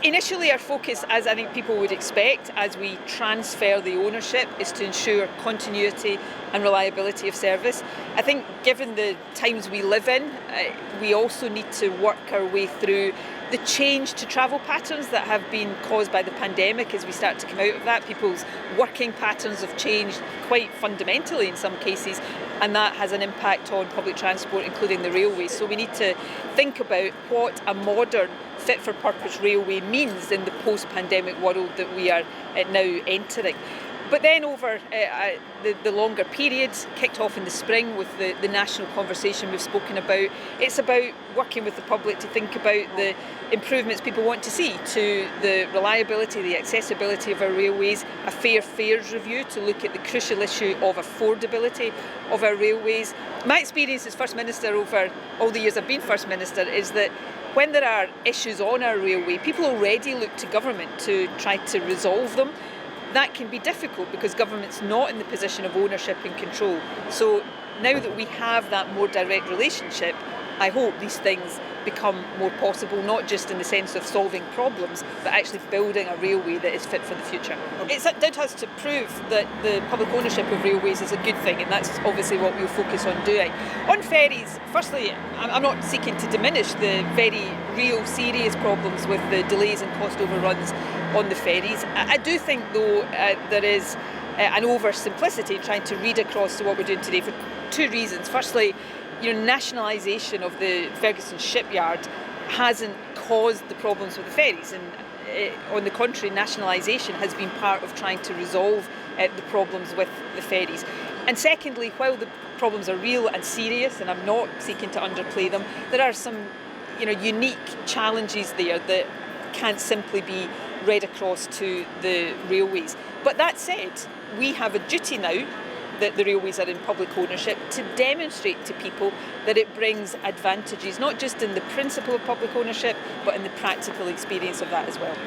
Initially, our focus, as I think people would expect, as we transfer the ownership, is to ensure continuity and reliability of service. I think given the times we live in, we also need to work our way through the change to travel patterns that have been caused by the pandemic as we start to come out of that. People's working patterns have changed quite fundamentally in some cases, and that has an impact on public transport, including the railways. So we need to think about what a modern, fit-for-purpose railway means in the post-pandemic world that we are now entering. But then over the longer periods, kicked off in the spring with the national conversation we've spoken about, it's about working with the public to think about the improvements people want to see to the reliability, the accessibility of our railways, a fair fares review to look at the crucial issue of affordability of our railways. My experience as First Minister over all the years I've been First Minister is that when there are issues on our railway, people already look to government to try to resolve them. That can be difficult because government's not in the position of ownership and control. So now that we have that more direct relationship, I hope these things become more possible, not just in the sense of solving problems, but actually building a railway that is fit for the future. It's down to us to prove that the public ownership of railways is a good thing, and that's obviously what we'll focus on doing. On ferries, firstly, I'm not seeking to diminish the very real serious problems with the delays and cost overruns on the ferries. I do think, though, there is an oversimplicity trying to read across to what we're doing today for two reasons. Firstly, nationalisation of the Ferguson shipyard hasn't caused the problems with the ferries, and on the contrary, nationalisation has been part of trying to resolve the problems with the ferries. And secondly, while the problems are real and serious, and I'm not seeking to underplay them, there are some unique challenges there that can't simply be read across to the railways. But that said, we have a duty now that the railways are in public ownership to demonstrate to people that it brings advantages, not just in the principle of public ownership, but in the practical experience of that as well.